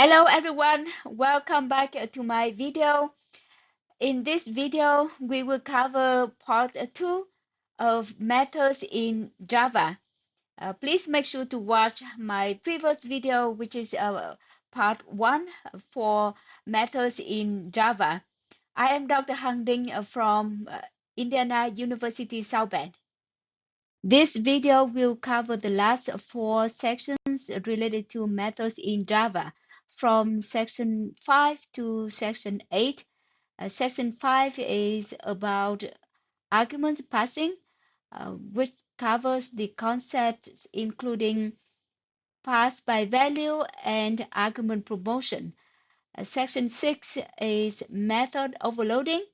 Hello everyone, welcome back to my video. In this video, we will cover part 2 of methods in Java. Please make sure to watch my previous video, which is part 1 for methods in Java. I am Dr. Hang Ding from Indiana University South Bend. This video will cover the last 4 sections related to methods in Java, from section 5 to section 8. Section 5 is about argument passing, which covers the concepts including pass by value and argument promotion. Section 6 is method overloading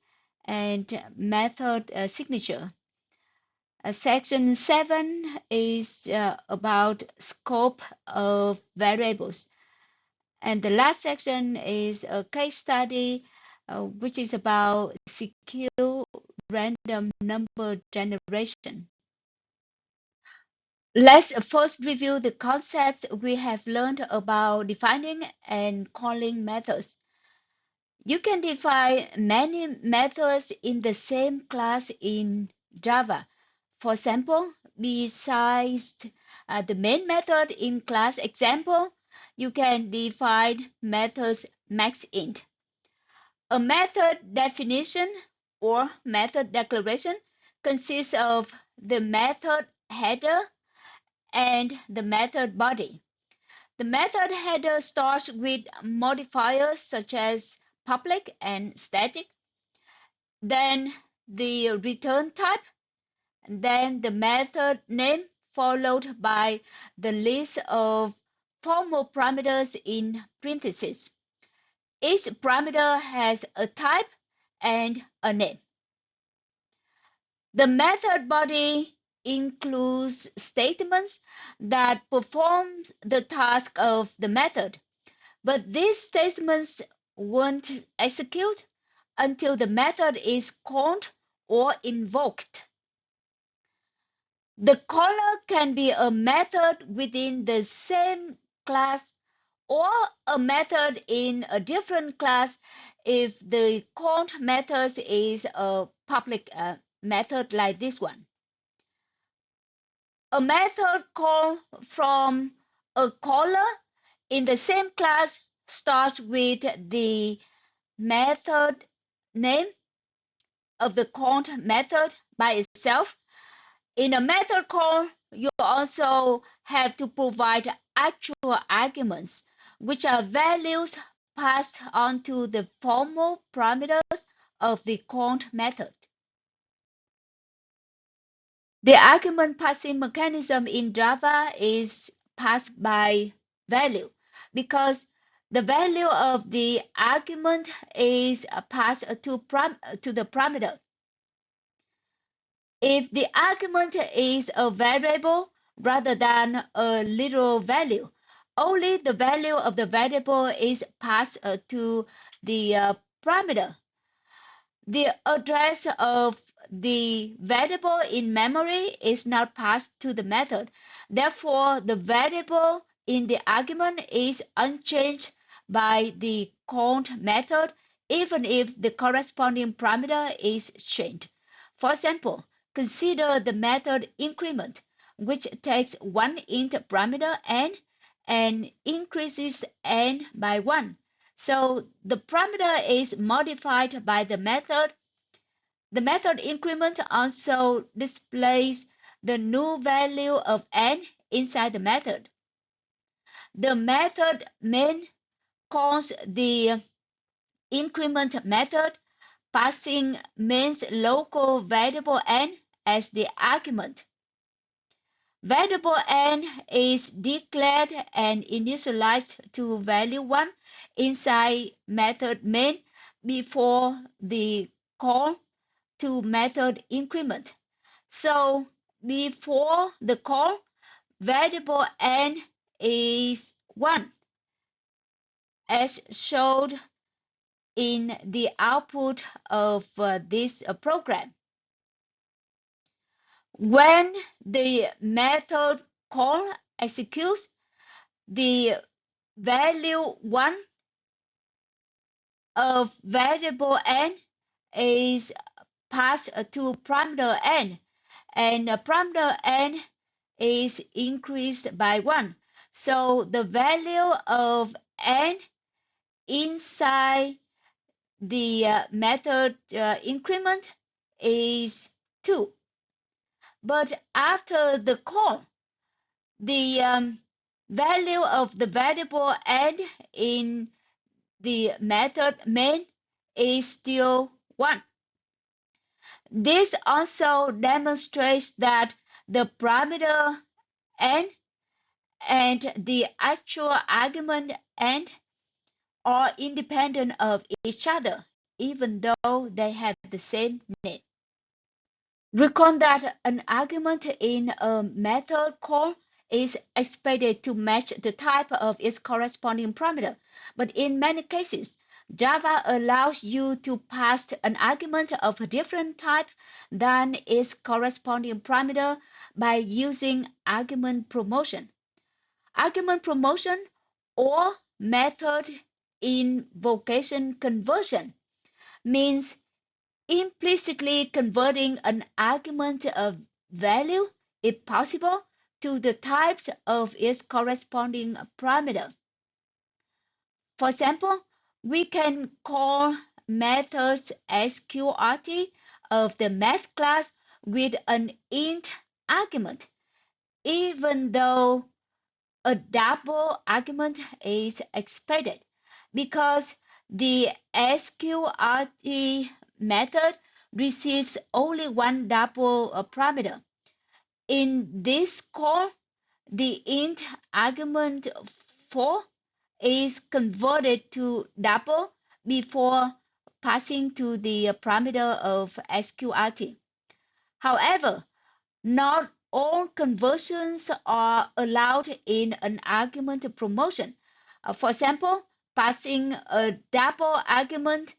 and method signature. Section 7 is about scope of variables. And the last section is a case study, which is about secure random number generation. Let's first review the concepts we have learned about defining and calling methods. You can define many methods in the same class in Java. For example, besides the main method in class example, you can define methods maxint. A method definition or method declaration consists of the method header and the method body. The method header starts with modifiers such as public and static, then the return type, then the method name followed by the list of formal parameters in parentheses. Each parameter has a type and a name. The method body includes statements that perform the task of the method, but these statements won't execute until the method is called or invoked. The caller can be a method within the same class or a method in a different class if the called method is a public method like this one. A method call from a caller in the same class starts with the method name of the called method by itself. In a method call, you also have to provide actual arguments, which are values passed on to the formal parameters of the called method. The argument passing mechanism in Java is passed by value because the value of the argument is passed to the parameter. If the argument is a variable rather than a literal value, only the value of the variable is passed to the parameter. The address of the variable in memory is not passed to the method. Therefore, the variable in the argument is unchanged by the called method, even if the corresponding parameter is changed. For example, consider the method increment, which takes one int parameter n and increases n by 1. So the parameter is modified by the method. The method increment also displays the new value of n inside the method. The method main calls the increment method, passing main's local variable n as the argument. Variable n is declared and initialized to value 1 inside method main before the call to method increment. So before the call, variable n is 1, as showed in the output of this program. When the method call executes, the value 1 of variable n is passed to parameter n, and parameter n is increased by 1. So the value of n inside the method increment is 2. But after the call, the value of the variable n in the method main is still 1. This also demonstrates that the parameter n and the actual argument n are independent of each other, even though they have the same name. Recall that an argument in a method call is expected to match the type of its corresponding parameter, but in many cases, Java allows you to pass an argument of a different type than its corresponding parameter by using argument promotion. Argument promotion or method invocation conversion means implicitly converting an argument of value, if possible, to the types of its corresponding parameter. For example, we can call methods sqrt of the math class with an int argument, even though a double argument is expected, because the sqrt method receives only one double parameter. In this call, the int argument 4 is converted to double before passing to the parameter of sqrt. However, not all conversions are allowed in an argument promotion. For example, passing a double argument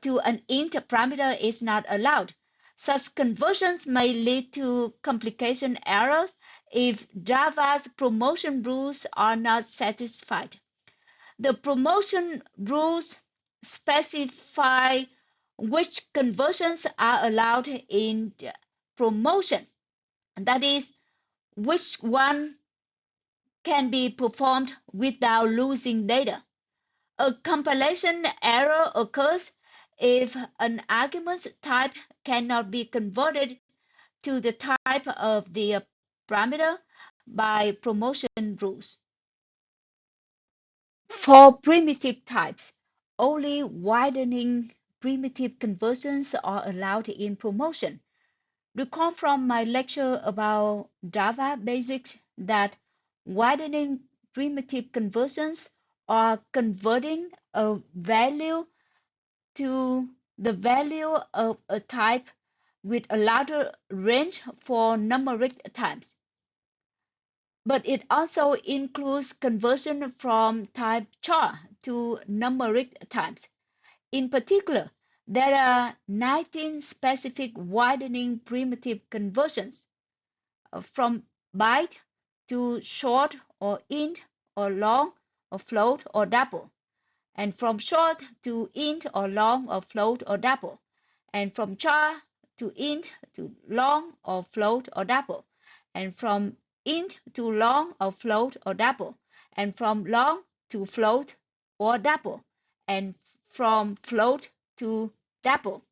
to an int parameter is not allowed. Such conversions may lead to complication errors if Java's promotion rules are not satisfied. The promotion rules specify which conversions are allowed in promotion. That is, which one can be performed without losing data. A compilation error occurs if an argument type cannot be converted to the type of the parameter by promotion rules. For primitive types, only widening primitive conversions are allowed in promotion. Recall from my lecture about Java basics that widening primitive conversions are converting a value to the value of a type with a larger range for numeric types. But it also includes conversion from type char to numeric types. In particular, there are 19 specific widening primitive conversions from byte to short or int or long or float or double, and from short to int or long or float or double, and from char to int to long or float or double, and from int to long or float or double, and from long to float or double, and from float to double.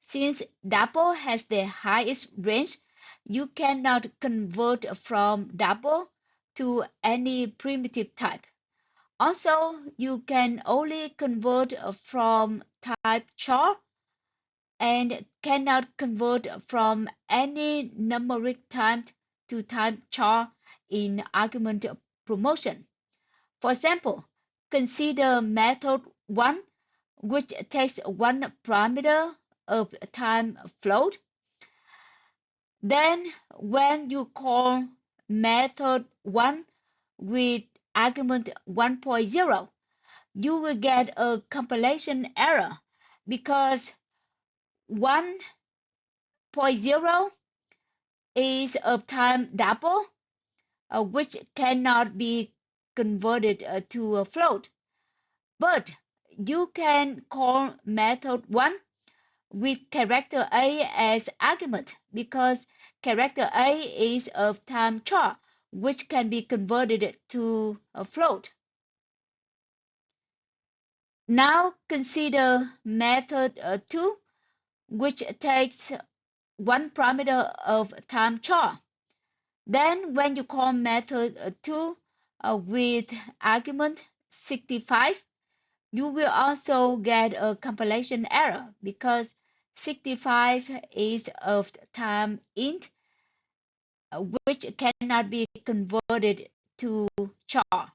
Since double has the highest range, you cannot convert from double to any primitive type. Also, you can only convert from type char and cannot convert from any numeric type to type char in argument promotion. For example, consider method 1, which takes one parameter of time float. Then when you call method 1 with argument 1.0, you will get a compilation error because 1.0 is of time double, which cannot be converted to a float. But you can call method 1 with character A as argument because character A is of time char, which can be converted to a float. Now consider method 2, which takes one parameter of time char. Then when you call method 2 with argument 65, you will also get a compilation error because 65 is of time int, which cannot be converted to char.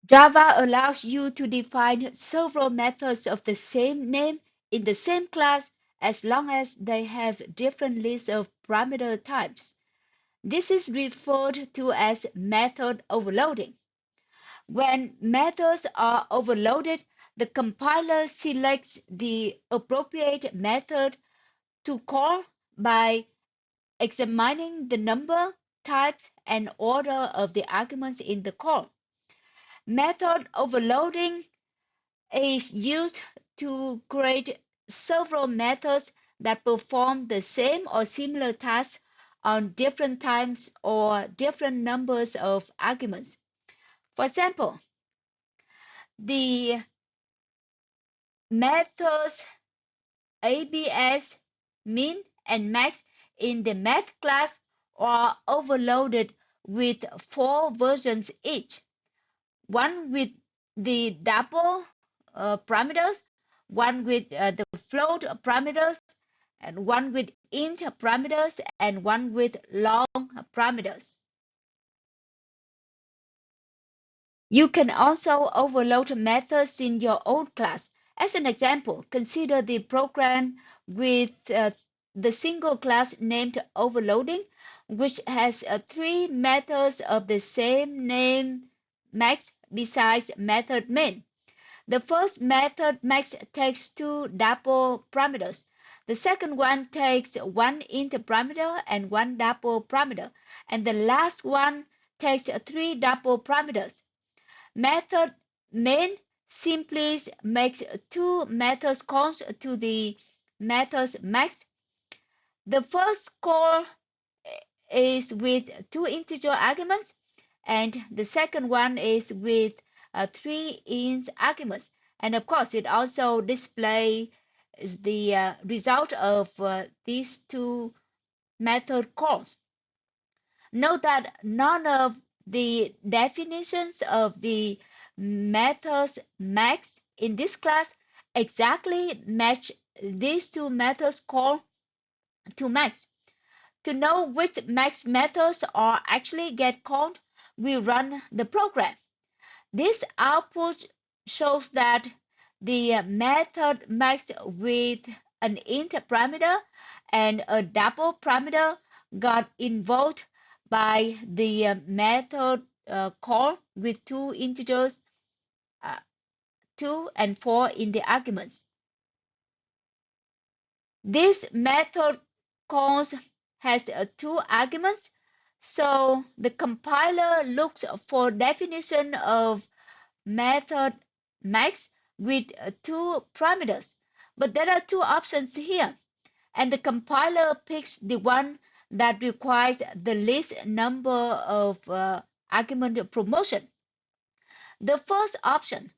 Java allows you to define several methods of the same name in the same class as long as they have different lists of parameter types. This is referred to as method overloading. When methods are overloaded, the compiler selects the appropriate method to call by examining the number, types, and order of the arguments in the call. Method overloading is used to create several methods that perform the same or similar tasks on different times or different numbers of arguments. For example, the methods abs, min, and max in the math class are overloaded with 4 versions each, one with the double parameters, one with the float parameters, and one with int parameters, and one with long parameters. You can also overload methods in your own class. As an example, consider the program with the single class named overloading, which has 3 methods of the same name max besides method main. The first method max takes 2 double parameters. The second one takes 1 int parameter and 1 double parameter. And the last one takes 3 double parameters. Method main simply makes 2 methods calls to the methods max. The first call is with 2 integer arguments, and the second one is with 3 int arguments. And of course, it also displays the result of these 2 method calls. Note that none of the definitions of the methods max in this class exactly match these 2 methods call to max. To know which max methods are actually get called, we run the program. This output shows that the method max with an int parameter and a double parameter got invoked by the method call with 2 integers 2 and 4 in the arguments. This method calls has 2 arguments, so the compiler looks for definition of method max with 2 parameters. But there are 2 options here, and the compiler picks the one that requires the least number of argument promotion. The first option,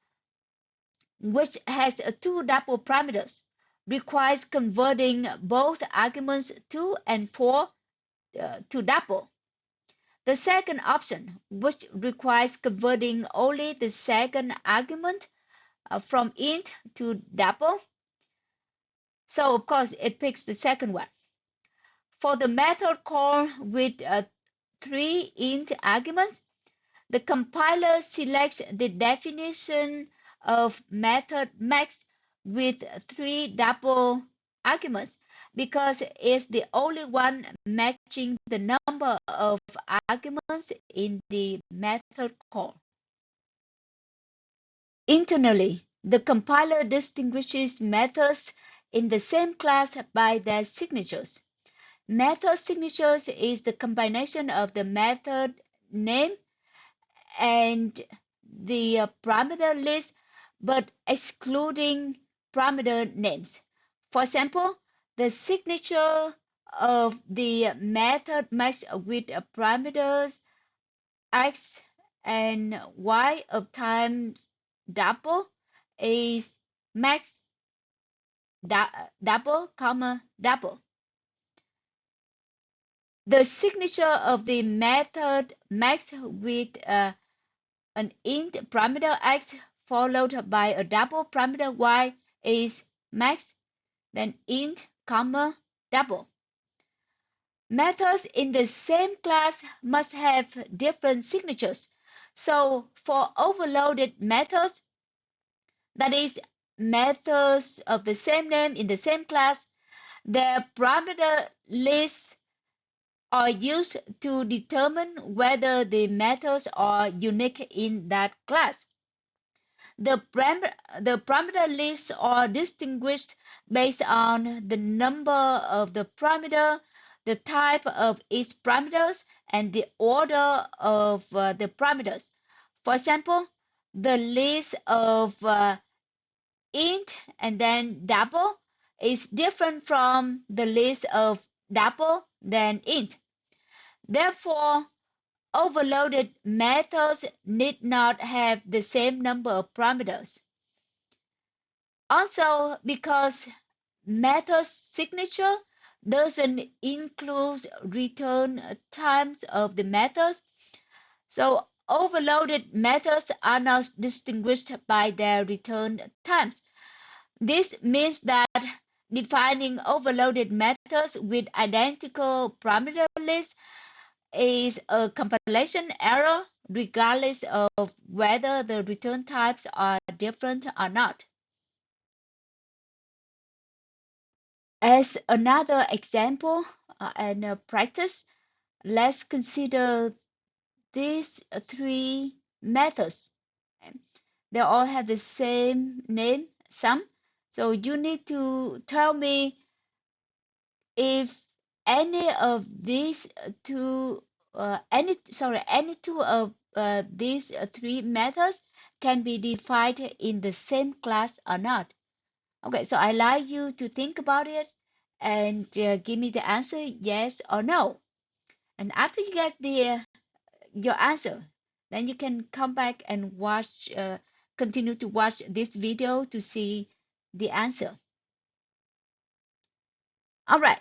which has 2 double parameters, requires converting both arguments 2 and 4 to double. The second option, which requires converting only the second argument from int to double. So of course it picks the second one. For the method call with 3 int arguments, the compiler selects the definition of method max with 3 double arguments because it's the only one matching the number of arguments in the method call. Internally, the compiler distinguishes methods in the same class by their signatures. Method signatures is the combination of the method name and the parameter list, but excluding parameter names. For example, the signature of the method max with parameters x and y of times double is max double comma double. The signature of the method max with an int parameter x followed by a double parameter y is max, then int comma double. Methods in the same class must have different signatures. So for overloaded methods, that is, methods of the same name in the same class, the parameter lists are used to determine whether the methods are unique in that class. The parameter lists are distinguished based on the number of the parameter, the type of its parameters, and the order of the parameters. For example, the list of int and then double is different from the list of double then int. Therefore, overloaded methods need not have the same number of parameters. Also, because method signature doesn't include return times of the methods, so overloaded methods are not distinguished by their return times. This means that defining overloaded methods with identical parameter lists is a compilation error regardless of whether the return types are different or not. As another example and practice, let's consider these three methods. They all have the same name, sum. So you need to tell me if any of these any two of these three methods can be defined in the same class or not. Okay, so I like you to think about it and give me the answer yes or no. And after you get your answer, then you can come back and continue to watch this video to see the answer. All right.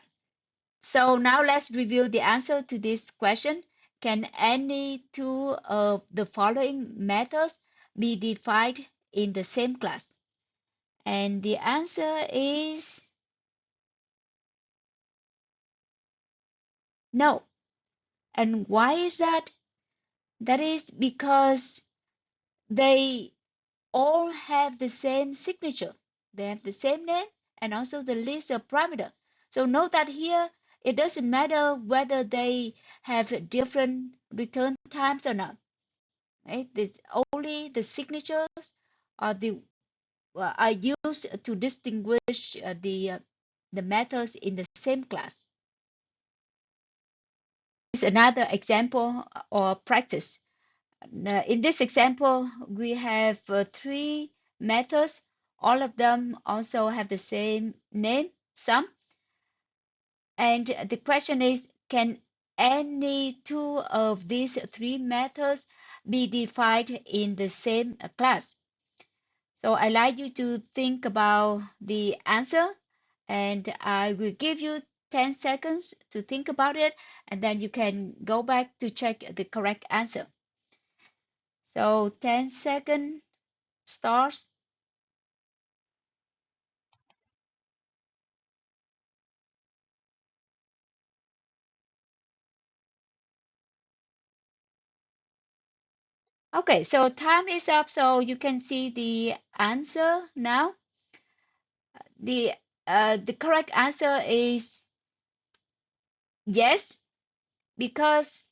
So now let's review the answer to this question. Can any two of the following methods be defined in the same class? And the answer is no. And why is that? That is because they all have the same signature. They have the same name and also the list of parameter. So note that here it doesn't matter whether they have different return times or not. Right? It's only the signatures are used to distinguish the methods in the same class. This is another example or practice. In this example, we have three methods. All of them also have the same name, sum. And the question is, can any two of these three methods be defined in the same class? So I like you to think about the answer, and I will give you 10 seconds to think about it, and then you can go back to check the correct answer. So 10 seconds starts. Okay, so time is up, so you can see the answer now. The the correct answer is yes, because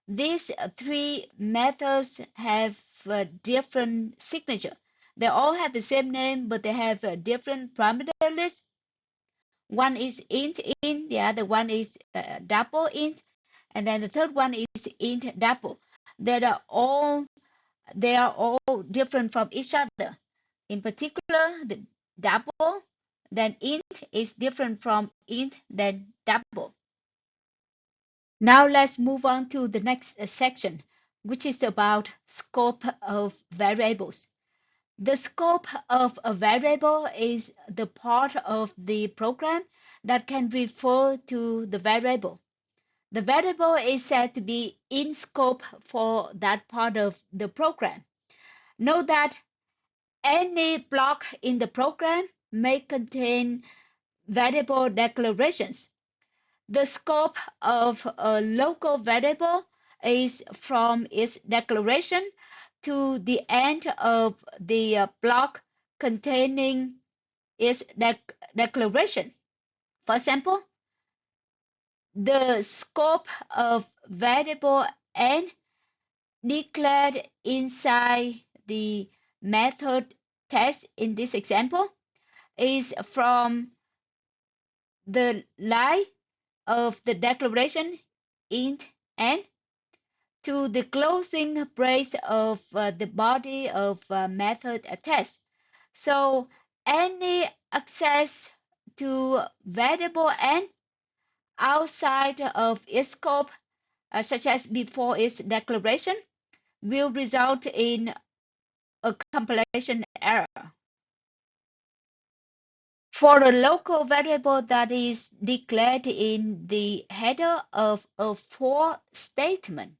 these three methods have a different signature. They all have the same name, but they have a different parameter list. One is int, the other one is double int, and then the third one is int double. they are all different from each other. In particular, the double then int is different from int then double. Now let's move on to the next section, which is about scope of variables. The scope of a variable is the part of the program that can refer to the variable. The variable is said to be in scope for that part of the program. Note that any block in the program may contain variable declarations. The scope of a local variable is from its declaration to the end of the block containing its declaration. For example, the scope of variable n declared inside the method test in this example is from the line of the declaration int n to the closing brace of the body of method test. So any access to variable n outside of its scope, such as before its declaration, will result in a compilation error. For a local variable that is declared in the header of a for statement,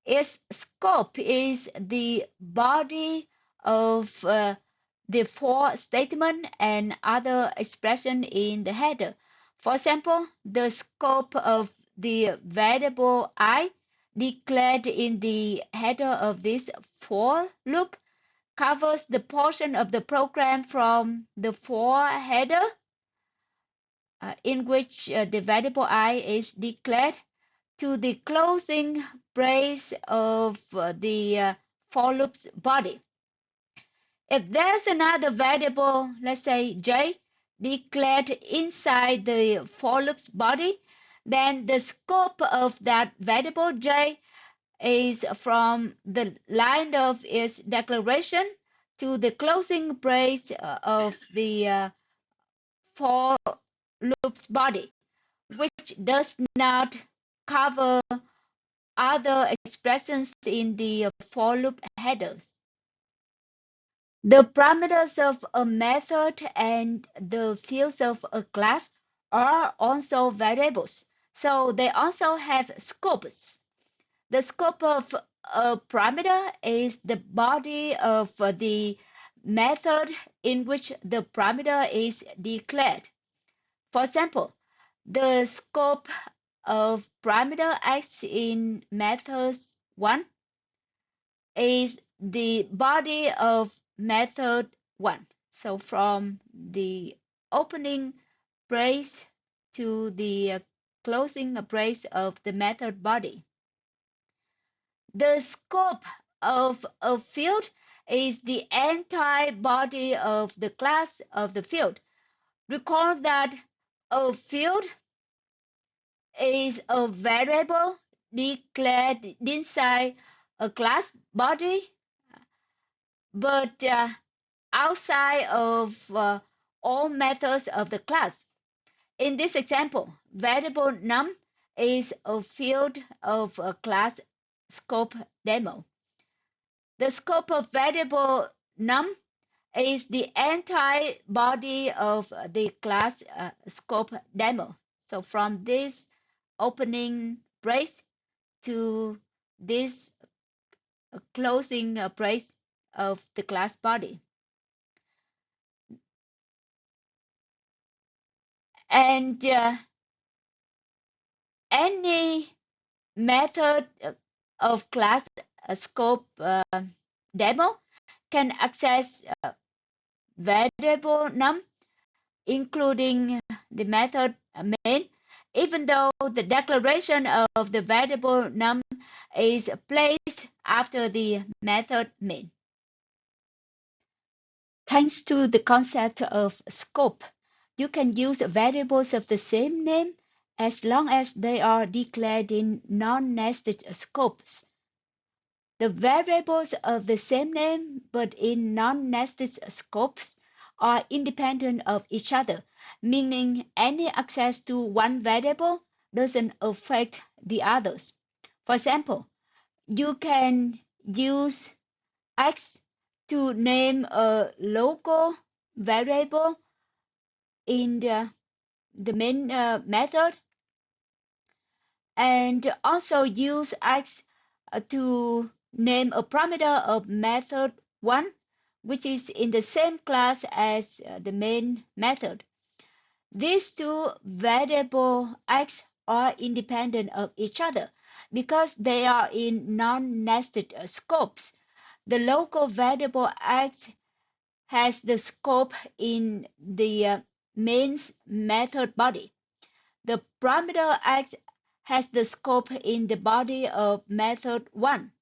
its scope is the body of the for statement and other expression in the header. For example, the scope of the variable I declared in the header of this for loop covers the portion of the program from the for header in which the variable I is declared to the closing brace of the for loop's body. If there's another variable, let's say j, declared inside the for loop's body, then the scope of that variable j is from the line of its declaration to the closing brace of the for loop's body, which does not cover other expressions in the for loop headers. The parameters of a method and the fields of a class are also variables, so they also have scopes. The scope of a parameter is the body of the method in which the parameter is declared. For example, the scope of parameter x in methods 1 is the body of method 1. So from the opening brace to the closing brace of the method body. The scope of a field is the entire body of the class of the field. Recall that a field is a variable declared inside a class body, but outside of all methods of the class. In this example, variable num is a field of a class scope demo. The scope of variable num is the entire body of the class scope demo. So from this opening brace to this closing brace of the class body. And any method of class scope demo can access variable num, including the method main, even though the declaration of the variable num is placed after the method main. Thanks to the concept of scope, you can use variables of the same name as long as they are declared in non-nested scopes. The variables of the same name but in non-nested scopes are independent of each other, meaning any access to one variable doesn't affect the others. For example, you can use X to name a local variable in the main method, and also use X to name a parameter of method 1, which is in the same class as the main method. These two variable X are independent of each other because they are in non-nested scopes. The local variable X has the scope in the main method body. The parameter X has the scope in the body of method 1.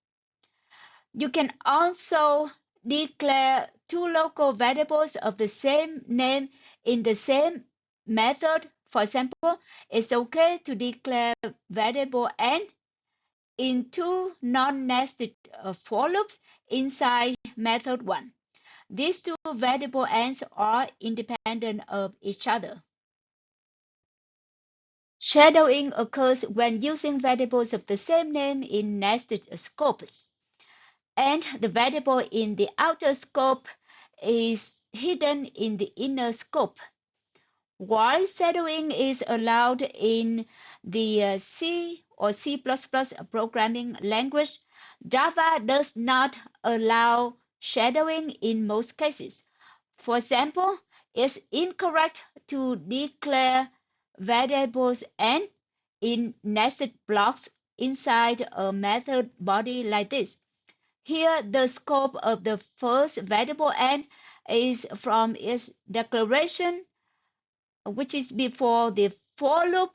You can also declare two local variables of the same name in the same method. For example, it's okay to declare variable n in two non-nested for loops inside method 1. These two variable n's are independent of each other. Shadowing occurs when using variables of the same name in nested scopes, and the variable in the outer scope is hidden in the inner scope. While shadowing is allowed in the C or C++ programming language, Java does not allow shadowing in most cases. For example, it's incorrect to declare variables n in nested blocks inside a method body like this. Here, the scope of the first variable n is from its declaration, which is before the for loop,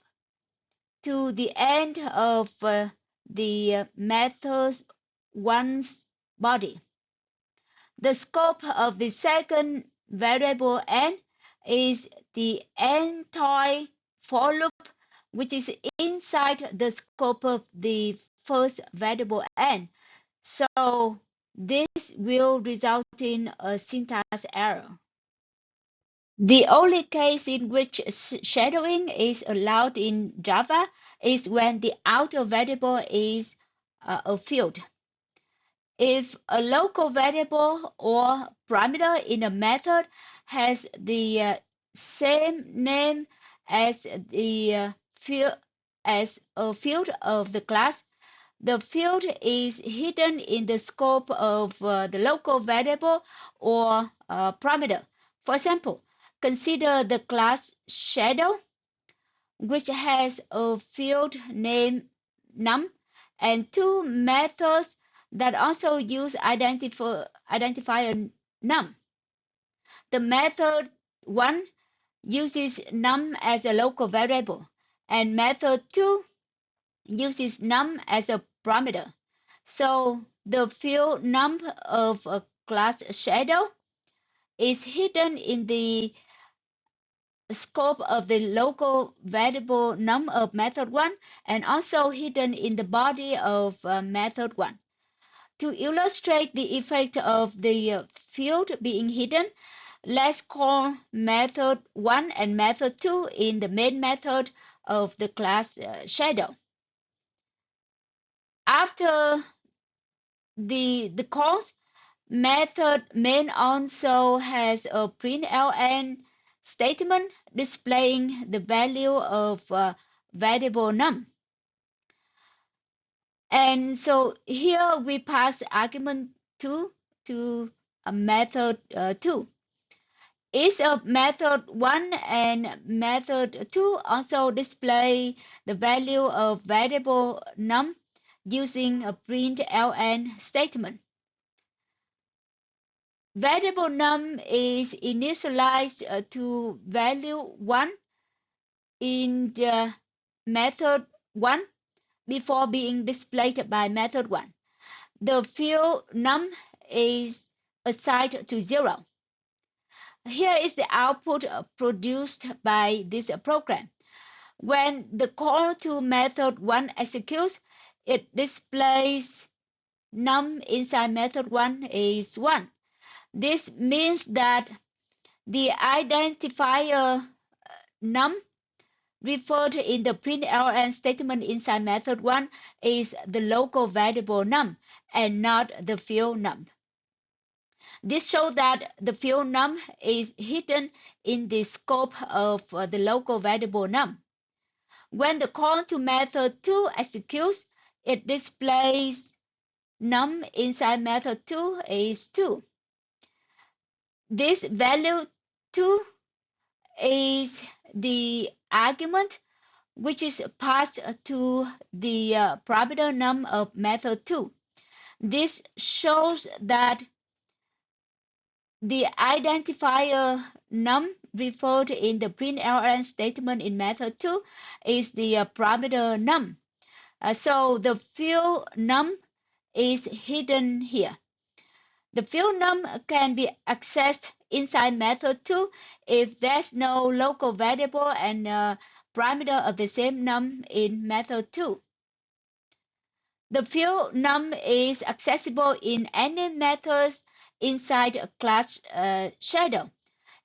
to the end of the method's one's body. The scope of the second variable n is the entire for loop, which is inside the scope of the first variable n. So this will result in a syntax error. The only case in which shadowing is allowed in Java is when the outer variable is a field. If a local variable or parameter in a method has the same name as the field as a field of the class, the field is hidden in the scope of the local variable or parameter. For example, consider the class shadow, which has a field named num and two methods that also use identifier num. The method 1 uses num as a local variable, and method 2 uses num as a parameter. So the field num of a class shadow is hidden in the scope of the local variable num of method 1 and also hidden in the body of method 1. To illustrate the effect of the field being hidden, let's call method 1 and method 2 in the main method of the class shadow. After the calls, method main also has a println statement displaying the value of variable num. And so here we pass argument 2 to a method 2. Each of method 1 and method 2 also display the value of variable num using a println statement. Variable num is initialized to value 1 in the method 1 before being displayed by method 1. The field num is assigned to 0. Here is the output produced by this program. When the call to method 1 executes, it displays num inside method 1 is 1. This means that the identifier num referred in the println statement inside method 1 is the local variable num and not the field num. This shows that the field num is hidden in the scope of the local variable num. When the call to method 2 executes, it displays num inside method 2 is 2. This value 2 is the argument which is passed to the parameter num of method 2. This shows that the identifier num referred in the println statement in method 2 is the parameter num. So the field num is hidden here. The field num can be accessed inside method 2 if there's no local variable and parameter of the same num in method 2. The field num is accessible in any methods inside a class shadow.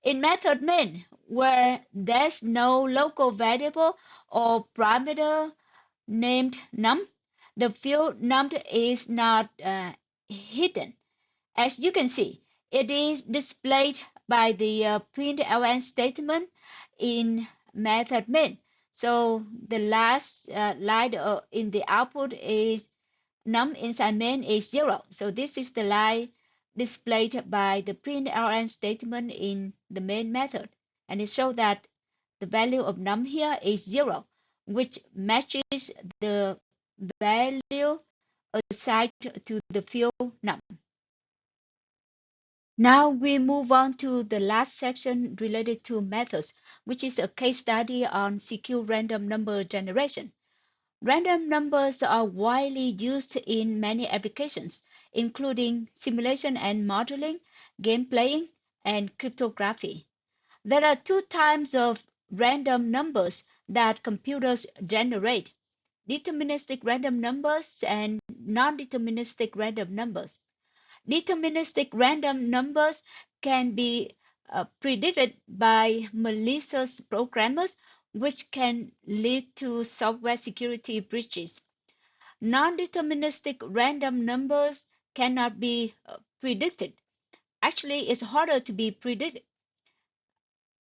In method main, where there's no local variable or parameter named num, the field num is not hidden. As you can see, it is displayed by the println statement in method main. So the last line in the output is num inside main is 0. So this is the line displayed by the println statement in the main method. And it shows that the value of num here is 0, which matches the value assigned to the field num. Now we move on to the last section related to methods, which is a case study on secure random number generation. Random numbers are widely used in many applications, including simulation and modeling, game playing, and cryptography. There are two types of random numbers that computers generate: deterministic random numbers and non-deterministic random numbers. Deterministic random numbers can be predicted by malicious programmers, which can lead to software security breaches. Non-deterministic random numbers cannot be predicted. Actually, it's harder to be predicted.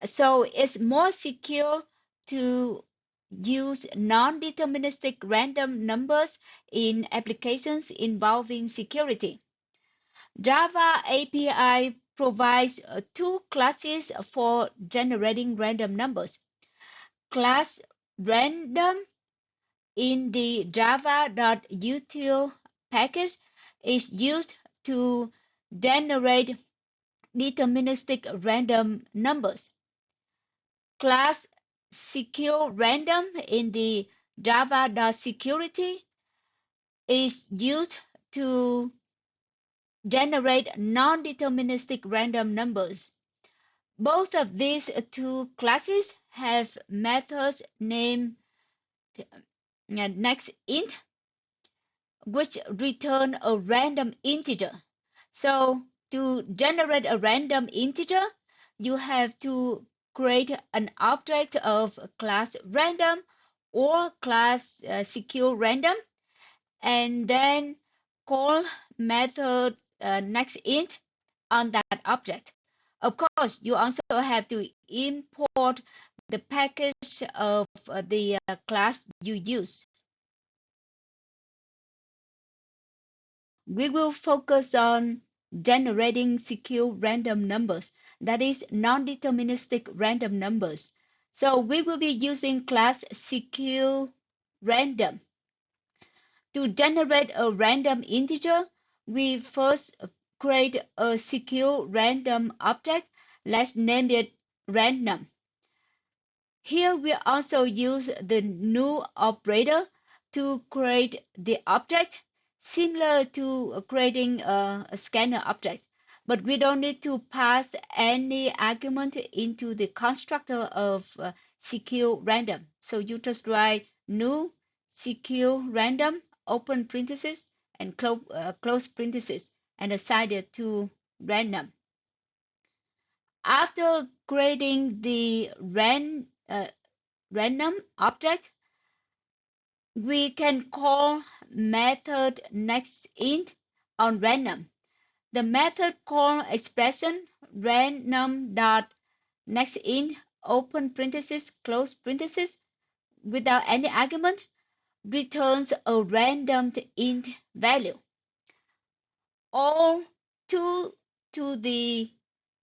So it's more secure to use non-deterministic random numbers in applications involving security. Java API provides two classes for generating random numbers. Class random in the java.util package is used to generate deterministic random numbers. Class secure random in the java.security is used to generate non-deterministic random numbers. Both of these two classes have methods named nextInt, which return a random integer. So to generate a random integer, you have to create an object of class random or class secure random, and then call method nextInt on that object. Of course, you also have to import the package of the class you use. We will focus on generating secure random numbers, that is, non-deterministic random numbers. So we will be using class secure random. To generate a random integer, we first create a secure random object. Let's name it random. Here we also use the new operator to create the object, similar to creating a scanner object. But we don't need to pass any argument into the constructor of secure random. So you just write new secure random, open parentheses, and close parentheses and assign it to random. After creating the random object, we can call method nextInt on random. The method call expression random.nextInt open parenthesis close parenthesis without any argument returns a random int value. All 2 to the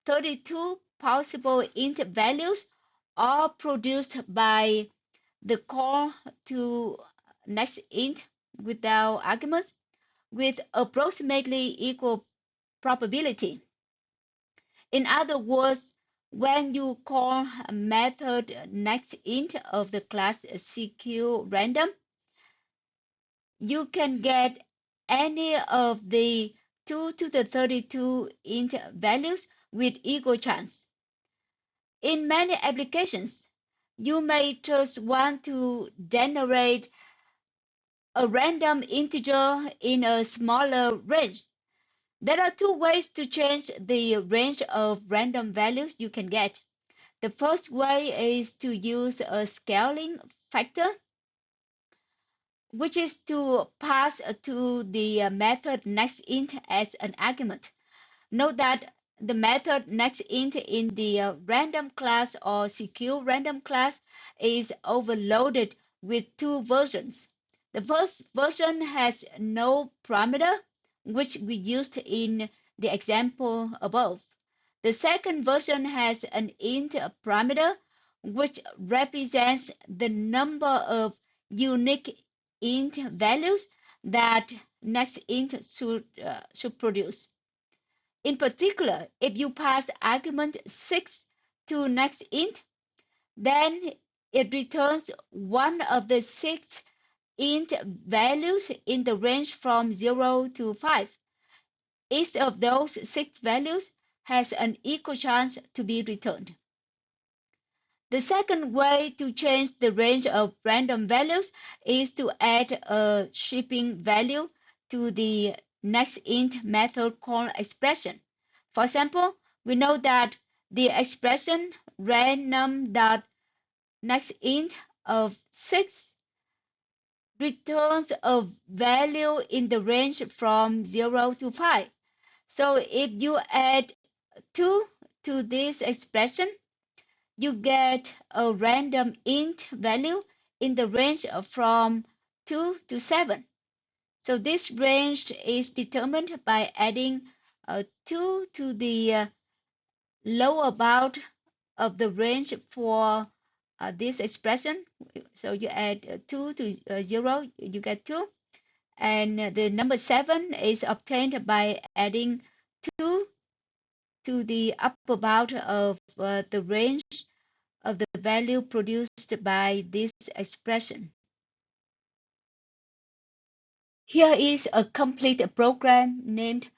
32 possible int values are produced by the call to nextInt without arguments with approximately equal probability. In other words, when you call a method nextInt of the class CQRandom, you can get any of the 2 to the 32 int values with equal chance. In many applications, you may just want to generate a random integer in a smaller range. There are two ways to change the range of random values you can get. The first way is to use a scaling factor, which is to pass to the method nextInt as an argument. Note that the method nextInt in the random class or CQRandom class is overloaded with two versions. The first version has no parameter, which we used in the example above. The second version has an int parameter, which represents the number of unique int values that nextInt should produce. In particular, if you pass argument 6 to nextInt, then it returns one of the 6 int values in the range from 0 to 5. Each of those 6 values has an equal chance to be returned. The second way to change the range of random values is to add a shipping value to the nextInt method call expression. For example, we know that the expression random.nextInt of 6 returns a value in the range from 0 to 5. So if you add 2 to this expression, you get a random int value in the range from 2 to 7. So this range is determined by adding 2 to the lower bound of the range for this expression. So you add 2 to 0, you get 2. And the number 7 is obtained by adding 2 to the upper bound of the range of the value produced by this expression. Here is a complete program named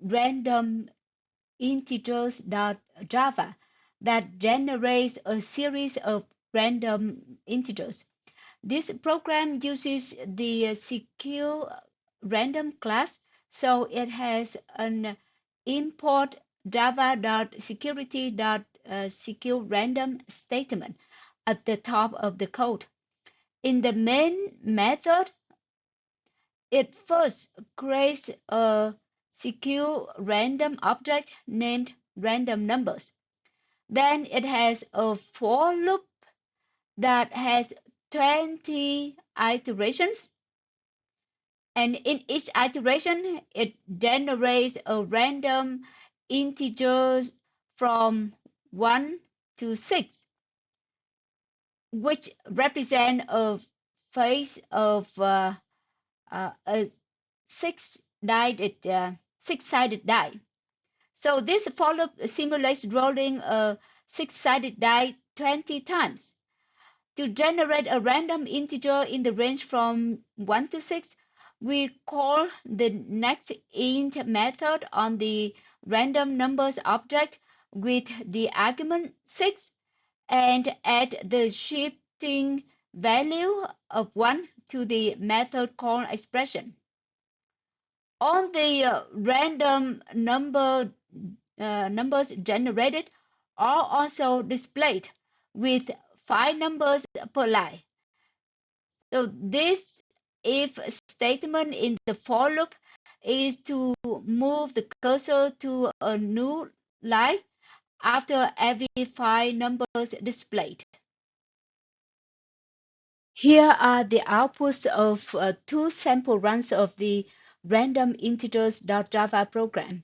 randomintegers.java that generates a series of random integers. This program uses the CQRandom class, so it has an import java.security.CQRandom statement at the top of the code. In the main method, it first creates a CQRandom object named random numbers. Then it has a for loop that has 20 iterations. And in each iteration, it generates a random integers from 1 to 6, which represent a phase of a six-sided die. So this for loop simulates rolling a six-sided die 20 times. To generate a random integer in the range from 1 to 6, we call the nextInt method on the random numbers object with the argument 6 and add the shifting value of 1 to the method call expression. On the random numbers generated are also displayed with 5 numbers per line. So this if statement in the for loop is to move the cursor to a new line after every 5 numbers displayed. Here are the outputs of 2 sample runs of the random integers.java program.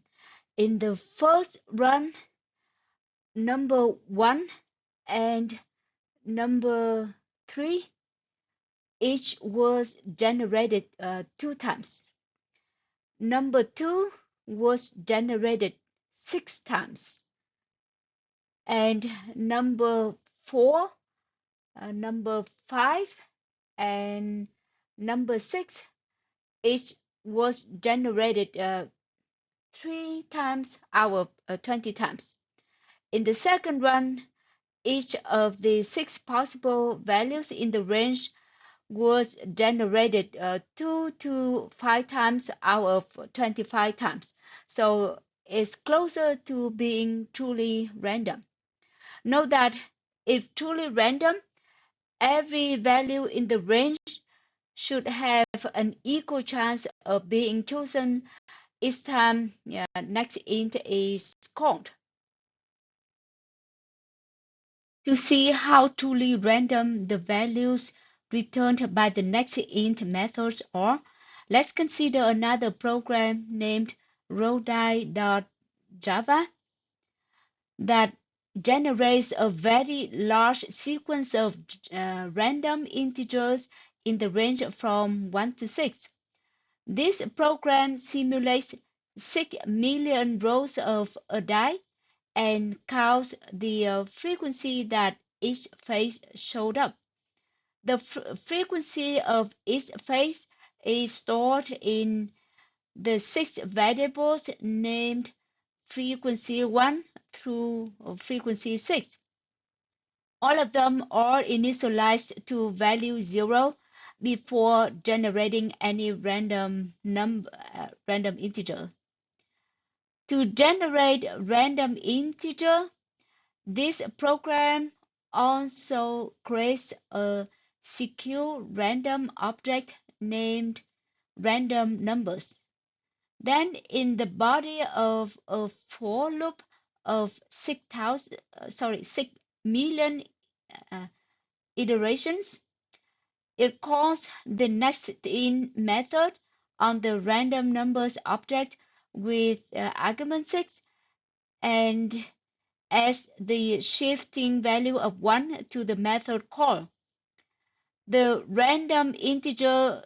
In the first run, number 1 and number 3 each was generated 2 times. Number 2 was generated 6 times. And number 4, number 5, and number 6 each was generated 3 times out of 20 times. In the second run, each of the 6 possible values in the range was generated 2 to 5 times out of 25 times. So it's closer to being truly random. Note that if truly random, every value in the range should have an equal chance of being chosen each time next int is called. To see how truly random the values returned by the nextInt methods are, let's consider another program named Rodai.java that generates a very large sequence of random integers in the range from 1 to 6. This program simulates 6 million rows of a die and counts the frequency that each phase showed up. The frequency of each phase is stored in the 6 variables named frequency 1 through frequency 6. All of them are initialized to value 0 before generating any random integer. To generate random integer, this program also creates a secure random object named random numbers. Then in the body of a for loop of 6 million iterations, it calls the nextInt method on the random numbers object with argument 6 and adds the shifting value of 1 to the method call. The random integer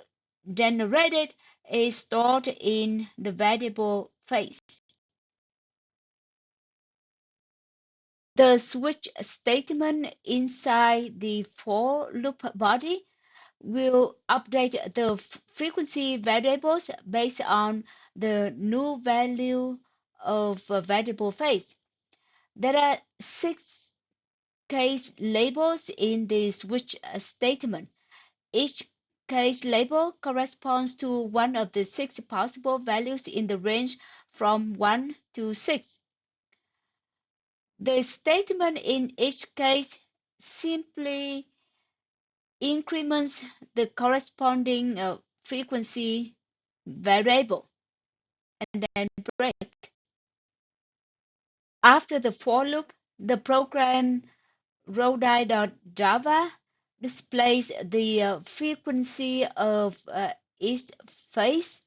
generated is stored in the variable phase. The switch statement inside the for loop body will update the frequency variables based on the new value of a variable phase. There are 6 case labels in the switch statement. Each case label corresponds to one of the 6 possible values in the range from 1 to 6. The statement in each case simply increments the corresponding frequency variable and then break. After the for loop, the program Rodai.java displays the frequency of each phase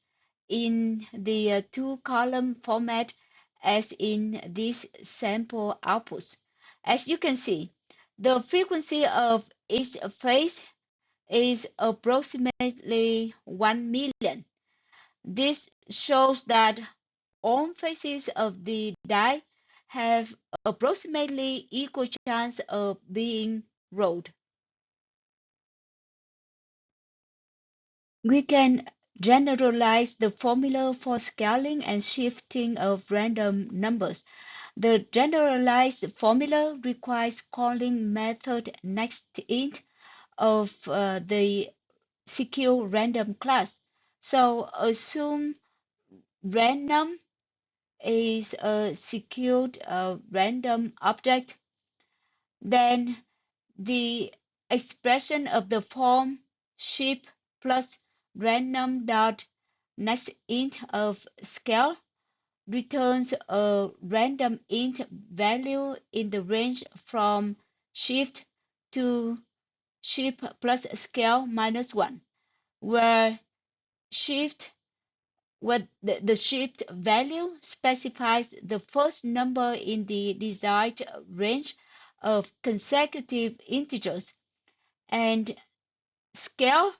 in the 2-column format as in these sample outputs. As you can see, the frequency of each phase is approximately 1 million. This shows that all phases of the die have approximately equal chance of being rolled. We can generalize the formula for scaling and shifting of random numbers. The generalized formula requires calling method nextInt of the secure random class. So assume random is a secured random object, then the expression of the form shape plus random dot next int of scale returns a random int value in the range from shift to shift plus scale minus 1, where shift where the shift value specifies the first number in the desired range of consecutive integers, and scale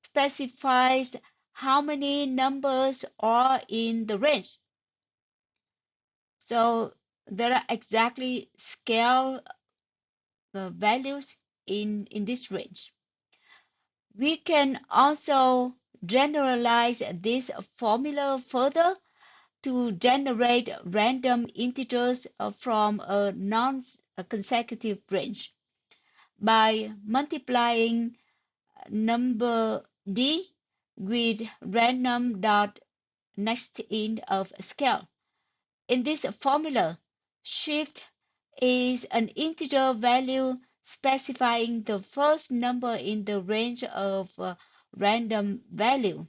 specifies how many numbers are in the range. So there are exactly scale values in this range. We can also generalize this formula further to generate random integers from a non-consecutive range by multiplying number d with random dot next int of scale. In this formula, shift is an integer value specifying the first number in the range of random value.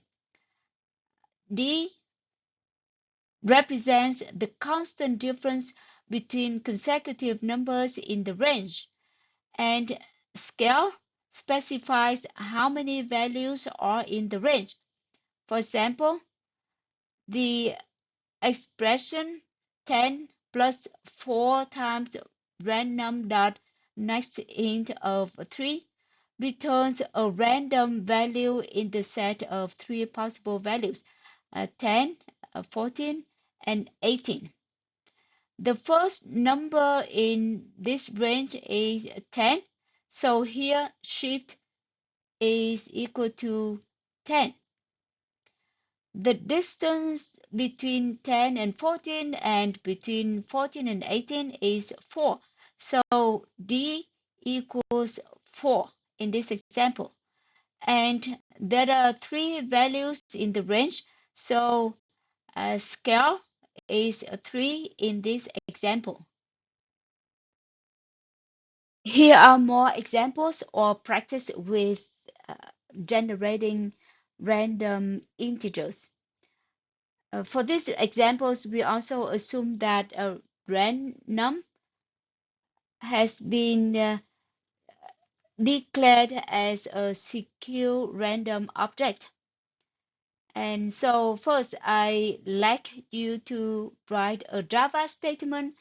D represents the constant difference between consecutive numbers in the range, and scale specifies how many values are in the range. For example, the expression 10 plus 4 times random dot next int of 3 returns a random value in the set of three possible values, 10, 14, and 18. The first number in this range is 10, so here shift is equal to 10. The distance between 10 and 14 and between 14 and 18 is 4. So D equals 4 in this example. And there are three values in the range. So scale is 3 in this example. Here are more examples or practice with generating random integers. For these examples, we also assume that a random has been declared as a secure random object. And so first, I like you to write a Java statement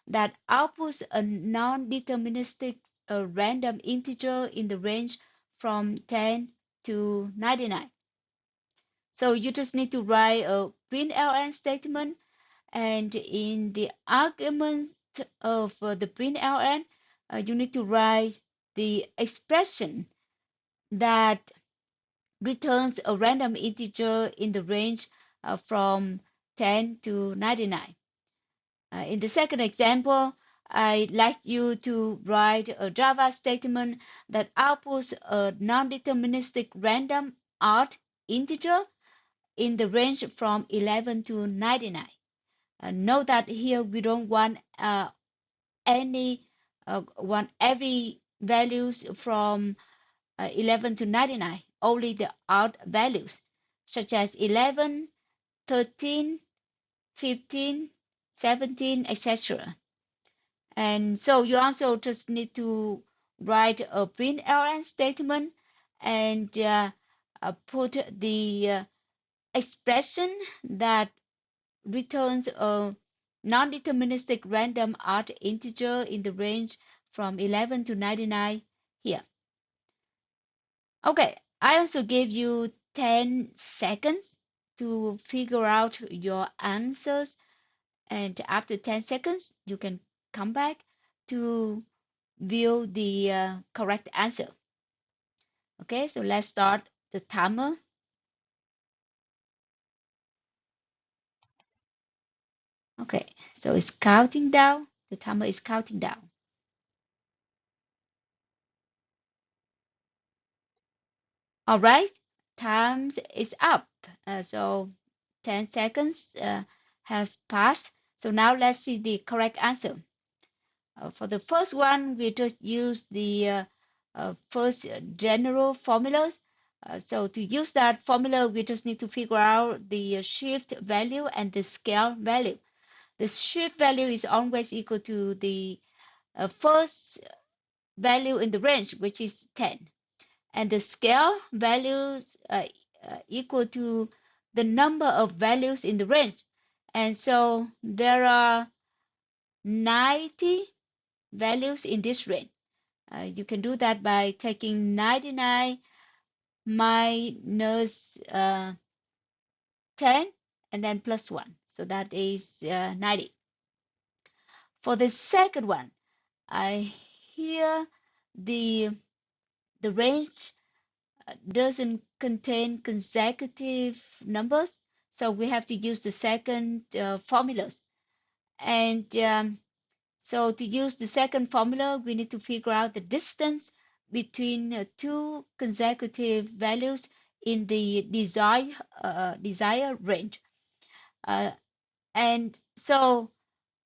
that outputs a non-deterministic random integer in the range from 10 to 99. So you just need to write a println statement, and in the argument of the println, you need to write the expression that returns a random integer in the range from 10 to 99. In the second example, I'd like you to write a Java statement that outputs a non-deterministic random odd integer in the range from 11 to 99. Note that here we don't want every values from 11 to 99, only the odd values such as 11, 13, 15, 17, etc. And so you also just need to write a println statement and put the expression that returns a non-deterministic random odd integer in the range from 11 to 99 here. Okay, I also gave you 10 seconds to figure out your answers, and after 10 seconds, you can come back to view the correct answer. Okay, so let's start the timer. Okay, so it's counting down. The timer is counting down. All right, time is up. So 10 seconds have passed. So now let's see the correct answer. For the first one, we just use the first general formulas. So to use that formula, we just need to figure out the shift value and the scale value. The shift value is always equal to the first value in the range, which is 10. And the scale values equal to the number of values in the range. And so there are 90 values in this range. You can do that by taking 99 minus 10 and then plus 1. So that is 90. For the second one, I here the range doesn't contain consecutive numbers, so we have to use the second formulas. And so to use the second formula, we need to figure out the distance between two consecutive values in the desired range. And so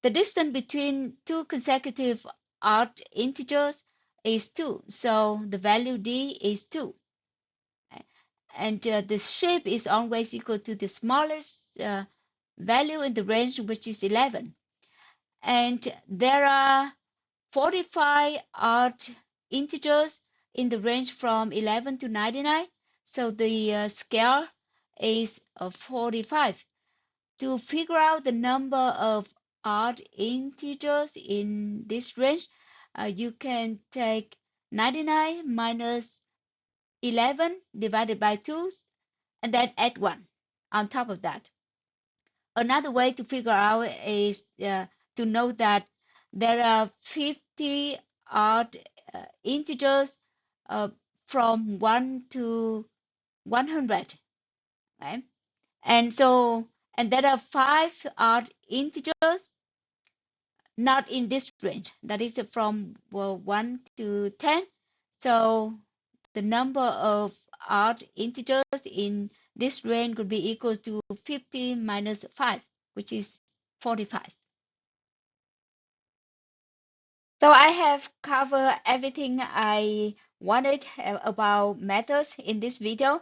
the distance between two consecutive odd integers is 2. So the value d is 2. And the shape is always equal to the smallest value in the range, which is 11. And there are 45 odd integers in the range from 11 to 99. So the scale is 45. To figure out the number of odd integers in this range, you can take 99 minus 11 divided by 2 and then add 1 on top of that. Another way to figure out is to know that there are 50 odd integers from 1 to 100, right? And there are 5 odd integers not in this range, that is from 1 to 10. So the number of odd integers in this range could be equal to 50 minus 5, which is 45. So I have covered everything I wanted about methods in this video.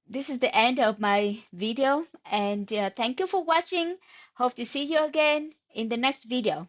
This is the end of my video, and thank you for watching. Hope to see you again in the next video.